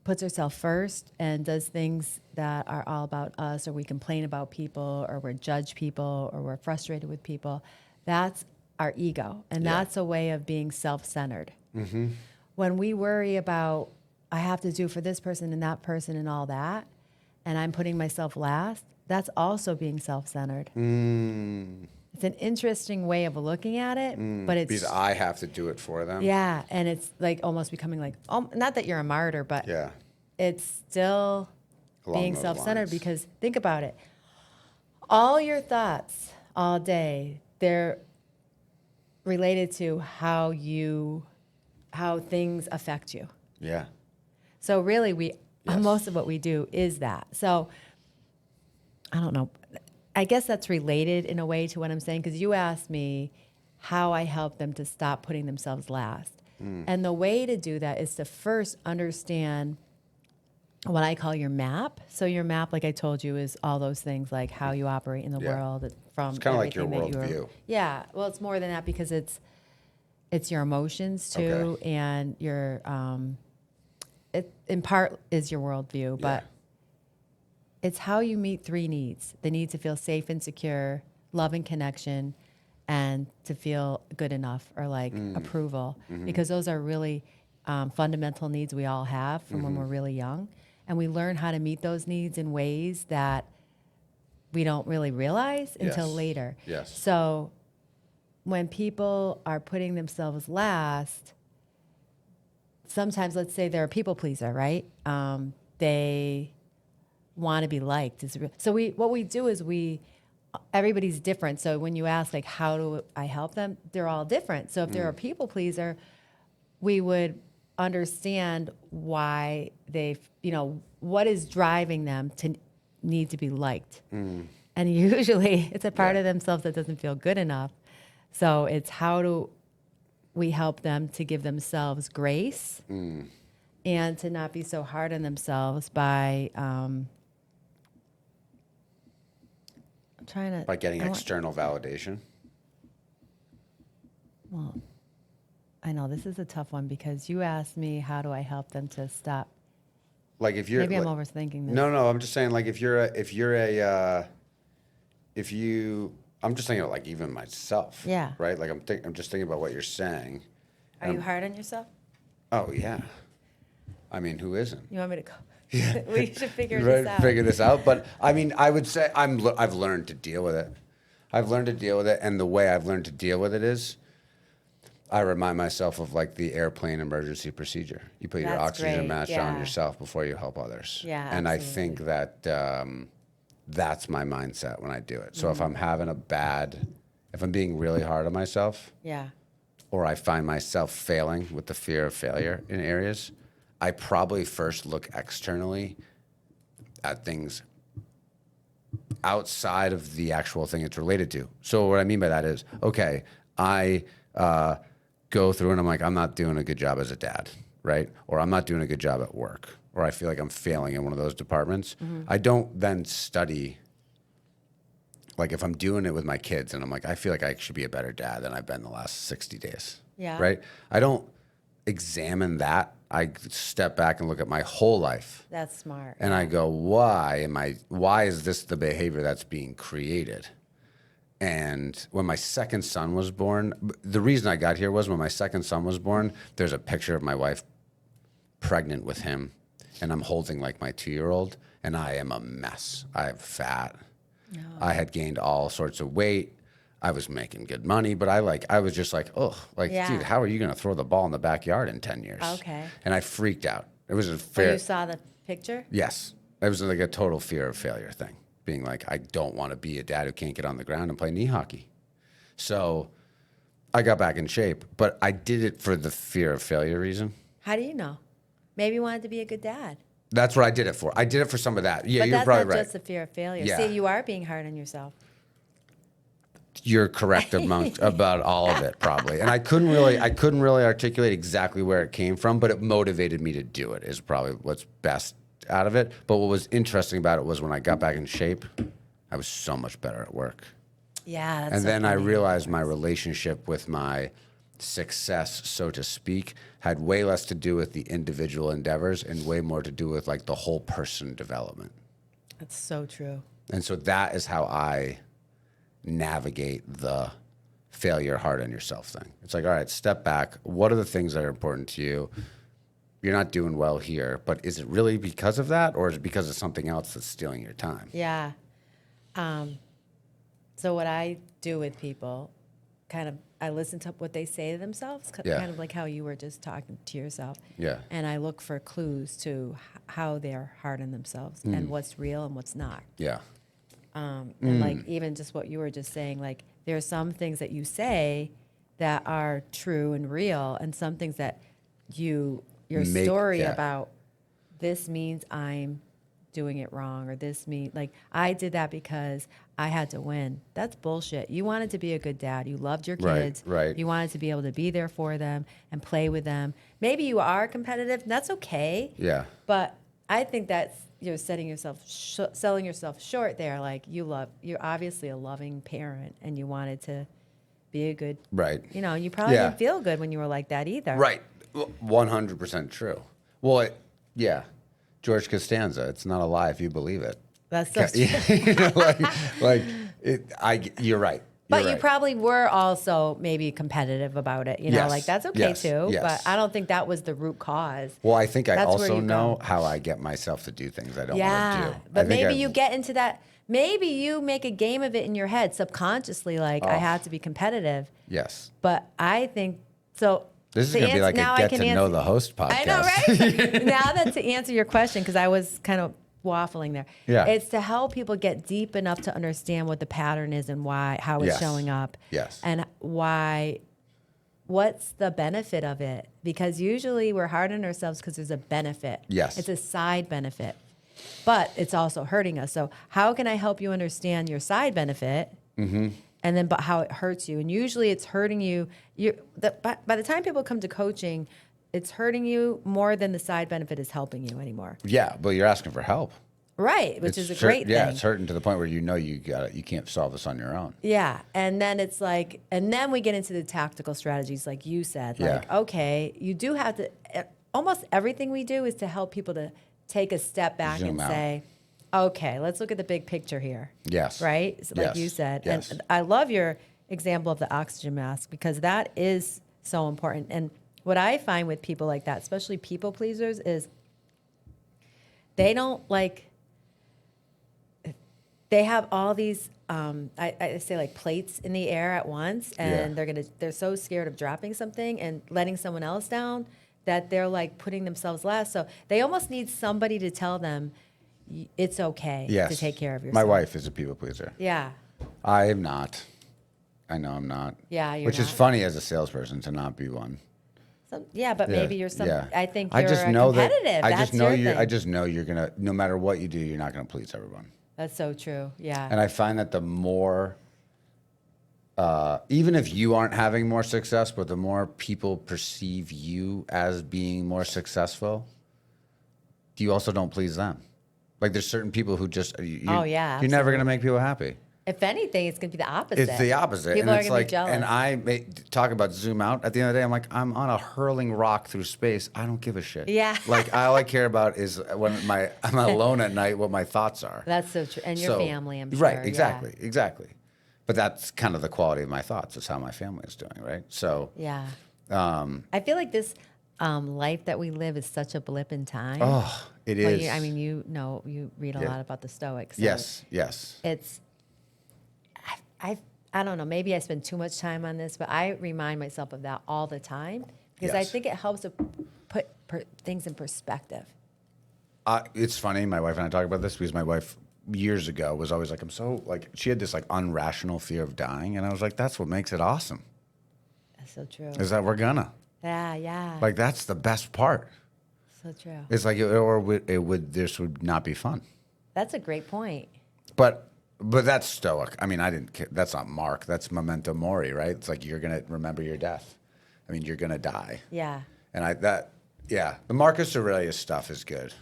puts herself first and does things that are all about us, or we complain about people, or we judge people, or we're frustrated with people, that's our ego. And Yeah. that's a way of being self-centered. Mm-hmm. When we worry about, I have to do for this person and that person and all that, and I'm putting myself last, that's also being self-centered. It's an interesting way of looking at it, but it's Because I have to do it for them. yeah, and it's like almost becoming like, not that you're a martyr, but Yeah. it's still Along being those self-centered lines. because think about it. All your thoughts all day, they're related to how things affect you. Yeah. So really Yes. most of what we do is that. So I don't know. I guess that's related in a way to what I'm saying, because you asked me how I help them to stop putting themselves last. And the way to do that is to first understand what I call your map. So your map, like I told you, is all those things like how you operate in the Yeah. world from It's kinda like your everything that worldview. Yeah, well, it's more than that because it's your emotions too, Okay. and your it in part is your worldview, but it's how you meet three needs: the need to feel safe and secure, love and connection, and to feel good enough or like approval, because those are really fundamental needs we all have from when we're really young. And we learn how to meet those needs in ways that we don't really realize until Yes. later. Yes. So when people are putting themselves last, sometimes, let's say they're a people pleaser, right? They want to be liked. So what we do is everybody's different. So when you ask like, how do I help them? They're all different. So if they're a people pleaser, we would understand why what is driving them to need to be liked. And usually it's a part of themselves that doesn't feel good enough. So it's how do we help them to give themselves grace and to not be so hard on themselves by By getting external validation. Well, I know this is a tough one because you asked me how do I help them to stop. Like if you're Maybe I'm like- overthinking this. No, I'm just saying like if I'm just thinking of like even myself. Yeah. Right? Like I'm just thinking about what you're saying. Are you hard on yourself? Oh yeah. I mean, who isn't? You want me to go? We should figure Right, this out. figure this out. But I mean, I would say I've learned to deal with it. I've learned to deal with it, and the way I've learned to deal with it is, I remind myself of like the airplane emergency procedure. You put your That's oxygen great, mask yeah. on yourself before you help others. Yeah, and I absolutely. think that that's my mindset when I do it. So Mm-hmm. if I'm being really hard on myself, Yeah. or I find myself failing with the fear of failure in areas, I probably first look externally at things outside of the actual thing it's related to. So what I mean by that is, okay, I go through and I'm like, I'm not doing a good job as a dad, right? Or I'm not doing a good job at work, or I feel like I'm failing in one of those departments. I don't then study, like if I'm doing it with my kids and I'm like, I feel like I should be a better dad than I've been the last 60 days. Yeah. Right? I don't examine that. I step back and look at my whole life That's smart. and I go, why is this the behavior that's being created? And when my second son was born, the reason I got here was when my second son was born, there's a picture of my wife pregnant with him, and I'm holding like my 2-year-old, and I am a mess. I'm fat. No. I had gained all sorts of weight. I was making good money, but I was just like, oh, like, Yeah. dude, how are you going to throw the ball in the backyard in 10 years? Okay. And I freaked out. It was a When fair. you saw the picture? Yes. It was like a total fear of failure thing, being like, I don't want to be a dad who can't get on the ground and play knee hockey. So I got back in shape, but I did it for the fear of failure reason. How do you know? Maybe you wanted to be a good dad. That's what I did it for. I did it for some of that. Yeah, But you're that's probably not right. just the fear of failure. Yeah. See, you are being hard on yourself. You're correct about all of it, probably. And I couldn't really articulate exactly where it came from, but it motivated me to do it. Is probably what's best out of it. But what was interesting about it was when I got back in shape, I was so much better at work. Yeah. That's And so then I funny. realized my relationship with my success, so to speak, had way less to do with the individual endeavors and way more to do with like the whole person development. That's so true. And so that is how I navigate the failure hard on yourself thing. It's like, all right, step back. What are the things that are important to you? You're not doing well here, but is it really because of that, or is it because of something else that's stealing your time? Yeah. So what I do with people, kind of, I listen to what they say to themselves, Yeah. kind of like how you were just talking to yourself. Yeah. And I look for clues to how they're hard on themselves and what's real and what's not. Yeah. And like even just what you were just saying, like there are some things that you say that are true and real, and some things that your story yeah. about this means I'm doing it wrong, or this means like I did that because I had to win. That's bullshit. You wanted to be a good dad. You loved your kids. Right. You wanted to be able to be there for them and play with them. Maybe you are competitive. That's okay. Yeah. But I think that's you're selling yourself short there. Like you're obviously a loving parent, and you wanted to be a good, Right. you probably Yeah. didn't feel good when you were like that either. Right. 100% true. Well, yeah. George Costanza, it's not a lie if you believe it. That's so true. You know, you're right. But You're you right. probably were also maybe competitive about it. Yes. Like that's okay Yes. too. Yes. But I don't think that was the root cause. Well, I think I That's where also you know go. how I get myself to do things I don't want to Yeah. do. But I think maybe you get into that. Maybe you make a game of it in your head subconsciously, like I Oh. have to be competitive. Yes. But I think so. This is to going to be ans- like now a I get can to know answer- the host podcast. I know, right? Now that to answer your question, because I was kind of waffling there. Yeah. It's to help people get deep enough to understand what the pattern is and how it's Yes. showing up. Yes. And what's the benefit of it? Because usually we're hard on ourselves because there's a benefit. Yes. It's a side benefit. But it's also hurting us. So how can I help you understand your side benefit? Mm-hmm. And then, but how it hurts you. And usually it's hurting you. By the time people come to coaching, it's hurting you more than the side benefit is helping you anymore. Yeah, but you're asking for help. Right, which is a great thing. Yeah, it's hurting to the point where you know you can't solve this on your own. Yeah, and then it's like, and then we get into the tactical strategies, like you said. Like, Yeah. okay, you do have to. Almost everything we do is to help people to take a step back Zoom and out. say, okay, let's look at the big picture here. Yes. Right, so like Yes. you said, Yes. and I love your example of the oxygen mask because that is so important. And what I find with people like that, especially people pleasers, is they don't like. They have all these, I say like plates in the air at once, and Yeah. they're so scared of dropping something and letting someone else down that they're like putting themselves last. So they almost need somebody to tell them it's okay Yes. to take care of yourself. My wife is a people pleaser. Yeah. I am not. I know I'm not. Yeah, you're Which is not. funny as a salesperson to not be one. Yeah, but Yeah, maybe you're I think you're just know competitive. I That's just know your you're. thing. I just know you're gonna. No matter what you do, you're not gonna please everyone. That's so true. Yeah. And I find that the more, even if you aren't having more success, but the more people perceive you as being more successful, you also don't please them. Like there's certain people who just, Oh, yeah, you're never gonna make people happy. If anything, it's going to be the opposite. It's the opposite. People and are it's going to like, be jealous. and talk about zoom out. At the end of the day, I'm like, I'm on a hurling rock through space. I don't give a shit. Yeah. Like all I care about is when I'm alone at night, what my thoughts are. That's so true. And your So- family, I'm sure. Right, yeah. exactly. but that's kind of the quality of my thoughts. It's how my family is doing, right? So, Yeah. I feel like this life that we live is such a blip in time. oh, it Well, is. you read a Yeah. lot about the Stoics. So Yes. it's, I don't know, maybe I spend too much time on this, but I remind myself of that all the time because I Yes. think it helps to put things in perspective. It's funny. My wife and I talk about this because my wife years ago was always like, she had this like unrational fear of dying. And I was like, that's what makes it awesome, That's so true. is that we're gonna. Yeah. Like, that's the best part. So true. It's like, this would not be fun. That's a great point. But that's Stoic. I mean, I didn't care. That's not Mark. That's memento mori, right? It's like, you're going to remember your death. I mean, you're going to die. Yeah. And the Marcus Aurelius stuff is good.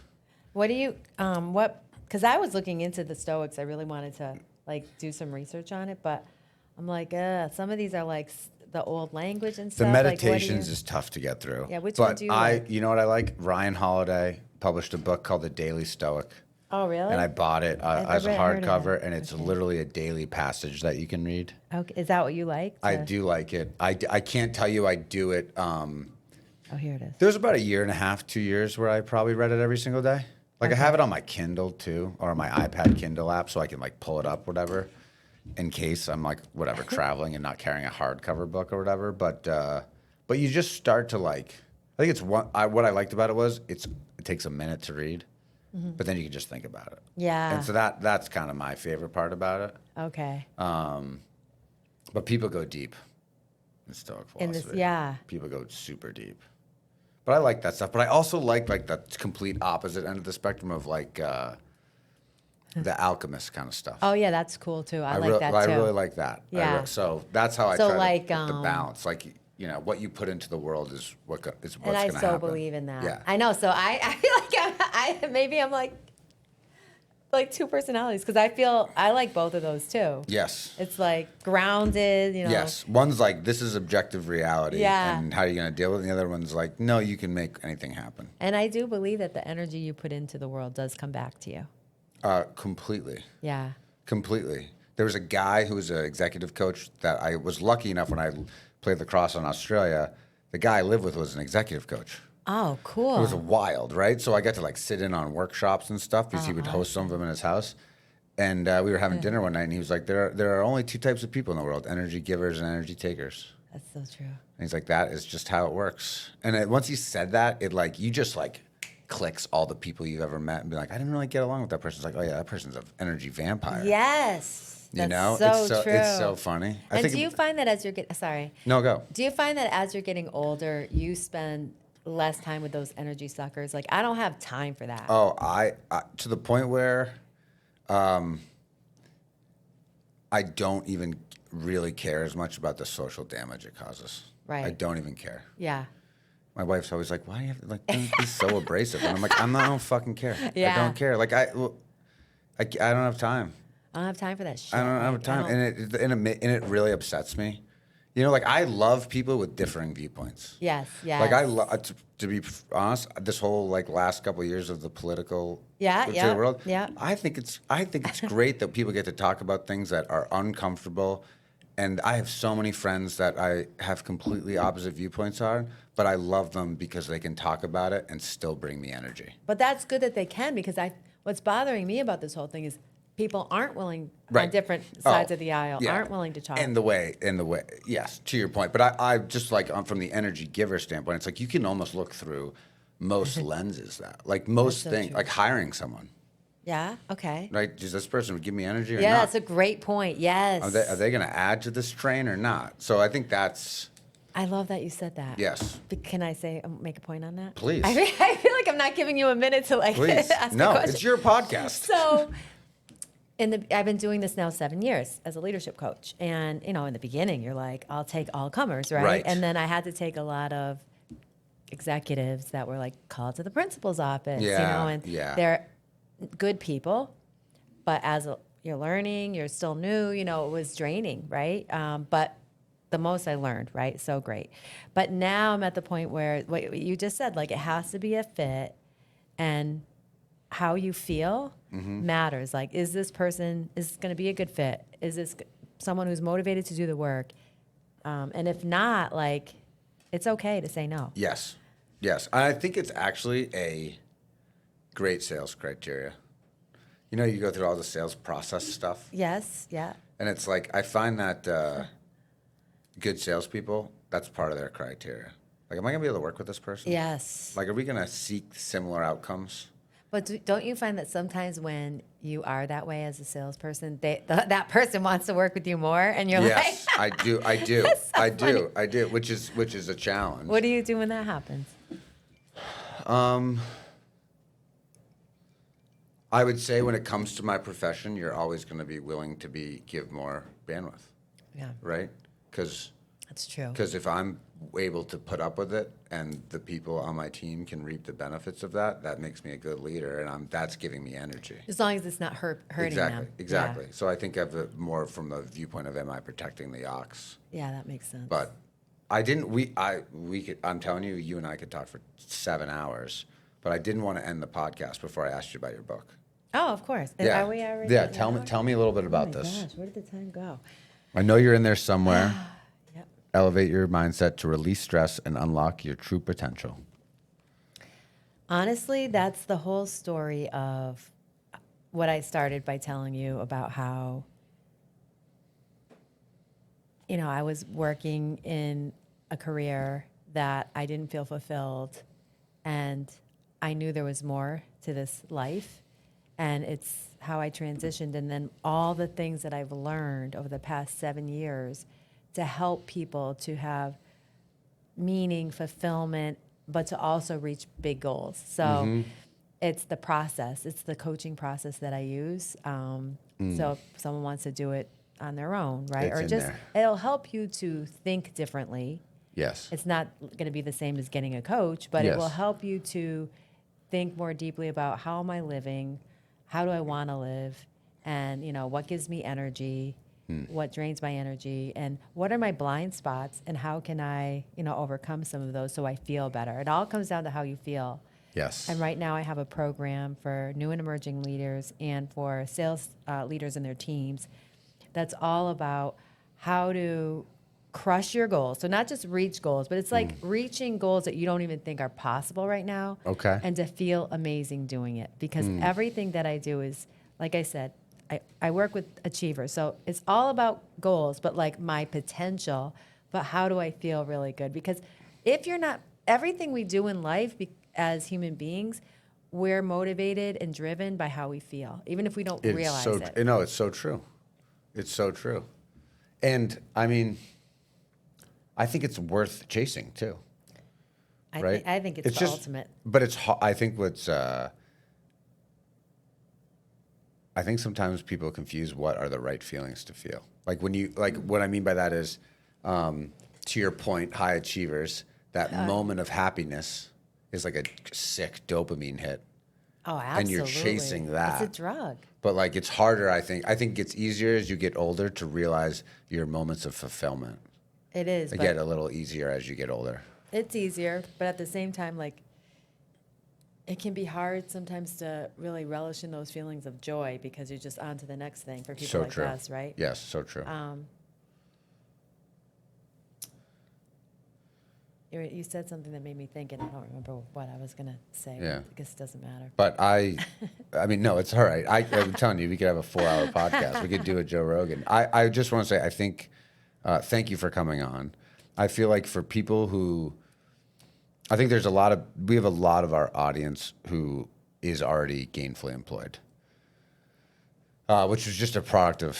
What do you, because I was looking into the Stoics. I really wanted to like do some research on it, but I'm like, some of these are like the old language and The stuff. Meditations is tough to get through. Yeah, which but one do you like? You know what I like? Ryan Holiday published a book called The Daily Stoic. Oh, really? And I bought it as a never heard of hardcover, that. and it's Okay. literally a daily passage that you can read. Okay. Is that what you like? I do like it. I can't tell you I do it. Oh, here it is. There was about a year and a half, 2 years where I probably read it every single day. Like, I have it on my Kindle too, or my iPad Kindle app, so I can like pull it up, whatever, in case I'm like whatever traveling and not carrying a hardcover book or whatever. But you just start to like. I think it's what I liked about it was it takes a minute to read, but then you can just think about it. Yeah. And so that's kind of my favorite part about it. Okay. But people go deep in Stoic In this, philosophy. yeah. People go super deep. But I like that stuff. But I also like the complete opposite end of the spectrum of like the alchemist kind of stuff. Oh, yeah, that's cool too. I like that too. I really like that. Yeah. So that's how I So, try like, to get the balance. Like, what you put into the world is what's going to happen. And I so believe in that. Yeah. I know. So I feel like maybe I'm like two personalities because I like both of those too. Yes. It's like grounded, Yes. One's like, this is objective reality. Yeah. And how are you going to deal with it? And the other one's like, no, you can make anything happen. And I do believe that the energy you put into the world does come back to you. Completely. Yeah. Completely. There was a guy who was an executive coach that I was lucky enough when I played lacrosse in Australia. The guy I lived with was an executive coach. Oh, cool. It was wild, right? So I got to like sit in on workshops and stuff because he would host some of them in his house. And we were having dinner one night, and he was like, there are only two types of people in the world, energy givers and energy takers. That's so true. And he's like, that is just how it works. And once he said that, it like, you just like clicks all the people you've ever met and be like, I didn't really get along with that person. It's like, oh yeah, that person's an energy vampire. Yes. You know? That's so true. It's so funny. And do you find that as you're getting, sorry. No, go. Do you find that as you're getting older, you spend less time with those energy suckers? Like, I don't have time for that. Oh, I to the point where I don't even really care as much about the social damage it causes. Right. I don't even care. Yeah. My wife's always like, why do you have to, like, don't be so abrasive? And I'm like, I don't fucking care. Yeah. I don't care. Like, I don't have time. I don't have time for that shit. I don't have Like, time. And it really upsets me. Like, I love people with differing viewpoints. Yes, yes. Like, I love, to be honest, this whole, like, last couple of years of the political world, yeah. I think it's great that people get to talk about things that are uncomfortable. And I have so many friends that I have completely opposite viewpoints on, but I love them because they can talk about it and still bring me energy. But that's good that they can, because what's bothering me about this whole thing is people aren't willing Right. on different sides of the aisle, aren't willing to talk. And the way, yes, to your point. But I just like from the energy giver standpoint, it's like you can almost look through most lenses like most so things, true. like hiring someone, Yeah, okay. right? Does this person give me energy or Yeah, not? that's a great point. Yes. Are they going to add to this train or not? So I think that's, I love that you said that. yes. But can I make a point on that? Please. I feel like I'm not giving you a minute to Please. ask a No, question. it's your podcast. So, I've been doing this now 7 years as a leadership coach, and in the beginning, you're like, I'll take all comers, right? Right. And then I had to take a lot of executives that were like called to the principal's office, and they're good people, but as you're learning, you're still new, it was draining, right? But the most I learned, right? So great. But now I'm at the point where what you just said, like, it has to be a fit, and how you feel matters. Like, is this person going to be a good fit? Is this someone who's motivated to do the work. And if not, like, it's okay to say no. Yes. Yes. I think it's actually a great sales criteria. You know, you go through all the sales process stuff, Yes. Yeah. and it's like, I find that good salespeople, that's part of their criteria. Like, am I going to be able to work with this person? Yes. Like, are we going to seek similar outcomes? But don't you find that sometimes when you are that way as a salesperson, that person wants to work with you more, and you're Yes, like, I do, which is a challenge. what do you do when that happens? I would say when it comes to my profession, you're always going to be willing to give more bandwidth, Yeah, right? Because that's true. if I'm able to put up with it and the people on my team can reap the benefits of that, that makes me a good leader, and that's giving me energy. As long as it's not hurting them. Exactly. Yeah. So I think of it more from the viewpoint of, am I protecting the ox? Yeah, that makes sense. But I didn't. We could. I'm telling you, you and I could talk for 7 hours. But I didn't want to end the podcast before I asked you about your book. Oh, of course. Yeah. Are we already? Yeah. at an Tell hour? me a little bit Oh about my this. gosh, where did the time go? I know you're in there somewhere. Yep. Elevate your mindset to release stress and unlock your true potential. Honestly, that's the whole story of what I started by telling you about how, I was working in a career that I didn't feel fulfilled, and I knew there was more to this life, and it's how I transitioned, and then all the things that I've learned over the past 7 years to help people to have meaning, fulfillment, but to also reach big goals. So it's the process. It's the coaching process that I use. So if someone wants to do it on their own, right? It's or in just, there. it'll help you to think differently. Yes. It's not going to be the same as getting a coach, but it will Yes. help you to think more deeply about how am I living? How do I want to live? And, what gives me energy? What drains my energy? And what are my blind spots? And how can I, overcome some of those so I feel better? It all comes down to how you feel. Yes. And right now I have a program for new and emerging leaders and for sales leaders and their teams that's all about how to crush your goals. So not just reach goals, but it's like reaching goals that you don't even think are possible right now. Okay. And to feel amazing doing it. Because everything that I do is, like I said, I work with achievers. So it's all about goals, but like my potential, but how do I feel really good? Because if you're not, everything we do in life as human beings, we're motivated and driven by how we feel, even if we don't realize it. No, it's so true. It's so true. And I mean, I think it's worth chasing too. Right? I think it's the ultimate. But I think I think sometimes people confuse what are the right feelings to feel. Like what I mean by that is, to your point, high achievers, that moment of happiness is like a sick dopamine hit. Oh, absolutely. And you're chasing that. It's a drug. But like it's harder, I think. I think it's easier as you get older to realize your moments of fulfillment. It is. They But get a little easier as you get older. it's easier, but at the same time, like, it can be hard sometimes to really relish in those feelings of joy because you're just on to the next thing for people So like true. us, right? Yes, so true. You said something that made me think, and I don't remember what I was going to say. Yeah. I guess it doesn't matter. But I mean, no, it's all right. I'm telling you, we could have a 4-hour podcast. We could do a Joe Rogan. I just want to say, I think, thank you for coming on. I feel like for people who, I think we have a lot of our audience who is already gainfully employed, which was just a product of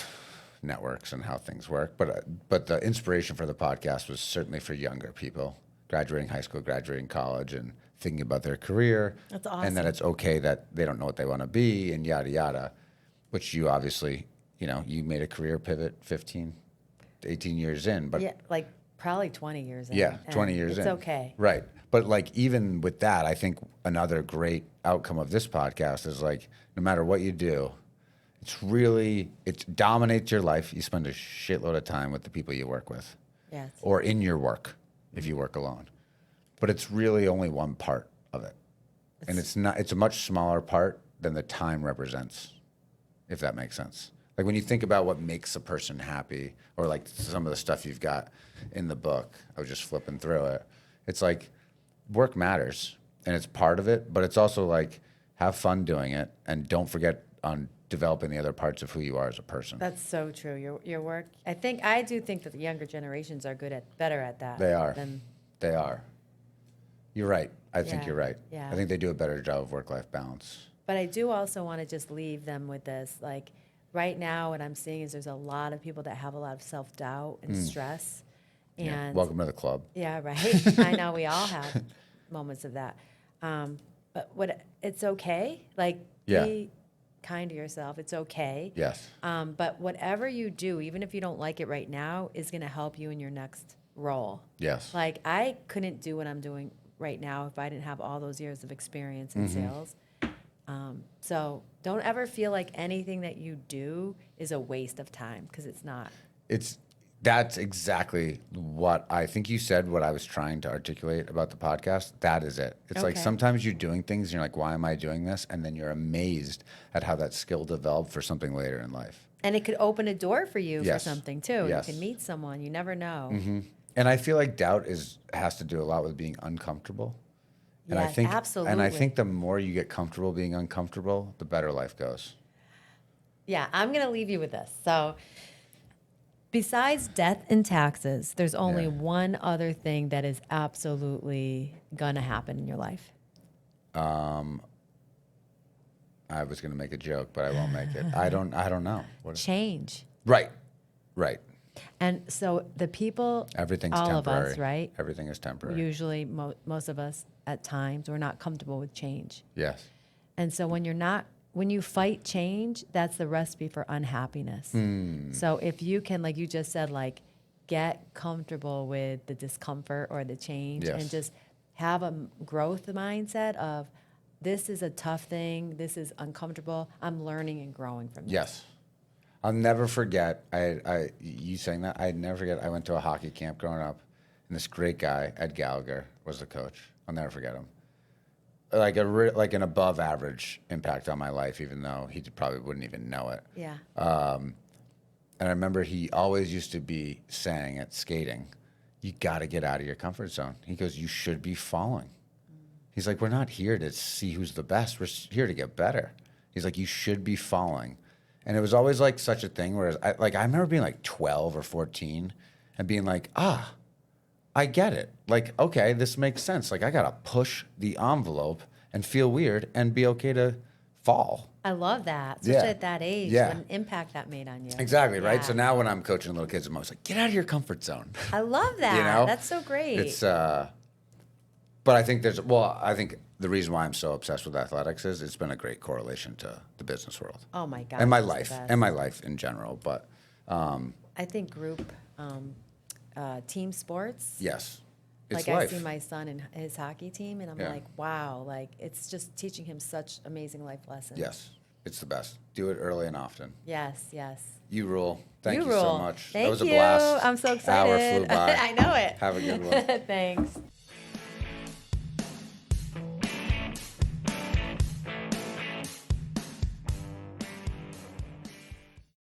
networks and how things work. But the inspiration for the podcast was certainly for younger people, graduating high school, graduating college, and thinking about their career. That's awesome. And that it's okay that they don't know what they want to be and yada, yada, which you obviously, you made a career pivot 15 to 18 years in. But Yeah, like probably 20 years in. yeah, and 20 years in. It's okay. Right. But like even with that, I think another great outcome of this podcast is like no matter what you do, it dominates your life. You spend a shitload of time with the people you work with. Yes. Or in your work if you work alone. But it's really only one part of it. And it's a much smaller part than the time represents, if that makes sense. Like when you think about what makes a person happy, or like some of the stuff you've got in the book, I was just flipping through it. It's like work matters and it's part of it, but it's also like have fun doing it and don't forget on developing the other parts of who you are as a person. That's so true. Your work. I do think that the younger generations are better at that. They are. Than, They are. You're right. I think Yeah, you're right. yeah. I think they do a better job of work-life balance. but I do also want to just leave them with this. Like right now, what I'm seeing is there's a lot of people that have a lot of self-doubt and stress. Yeah. And Welcome to the club. yeah, right. I know we all have moments of that. But it's okay. Like Yeah. be kind to yourself. It's okay. Yes. But whatever you do, even if you don't like it right now, is going to help you in your next role. Yes. Like I couldn't do what I'm doing right now if I didn't have all those years of experience in sales. So don't ever feel like anything that you do is a waste of time, because it's not. That's exactly what I think you said, what I was trying to articulate about the podcast. That is it. It's like Okay. sometimes you're doing things and you're like, why am I doing this? And then you're amazed at how that skill developed for something later in life. And it could open a door for you Yes. for something too. Yes. You can meet someone. You never know. And I feel like doubt has to do a lot with being uncomfortable. And I Yes, think, absolutely. And I think the more you get comfortable being uncomfortable, the better life goes. Yeah, I'm going to leave you with this. So, besides death and taxes, there's only Yeah. one other thing that is absolutely going to happen in your life. I was going to make a joke, but I won't make it. I don't know. Change. Right. And so the people, Everything's all temporary. of us, right? Everything is temporary. Usually, most of us at times, we're not comfortable with change. Yes. And so when you fight change, that's the recipe for unhappiness. So if you can, like you just said, like get comfortable with the discomfort or the change, Yes. and just have a growth mindset of this is a tough thing, this is uncomfortable, I'm learning and growing from this. Yes. I'll never forget, you saying that, I'd never forget, I went to a hockey camp growing up, and this great guy, Ed Gallagher, was the coach. I'll never forget him. Like an above average impact on my life, even though he probably wouldn't even know it. Yeah. And I remember he always used to be saying at skating, you got to get out of your comfort zone. He goes, you should be falling. He's like, we're not here to see who's the best. We're here to get better. He's like, you should be falling. And it was always like such a thing where I remember being like 12 or 14 and being like, I get it. Like, okay, this makes sense. Like I got to push the envelope and feel weird and be okay to fall. I love that, especially Yeah. at that age, Yeah. what an impact that made on you. Exactly, right? Yeah. So now when I'm coaching little kids, I'm always like, get out of your comfort zone. I love that. You know? That's so great. It's, but I think I think the reason why I'm so obsessed with athletics is it's been a great correlation to the business world. Oh my God. And my it's the life, best. and my life in general. But I think group team sports. yes, it's Like life. I see my son in his hockey team, and I'm Yeah. like, wow, like it's just teaching him such amazing life lessons. Yes, it's the best. Do it early and often. Yes, yes. You rule. Thank you rule. so much. Thank that was a you. blast. I'm so Hour excited. flew by. I know it. Have a good one. Thanks.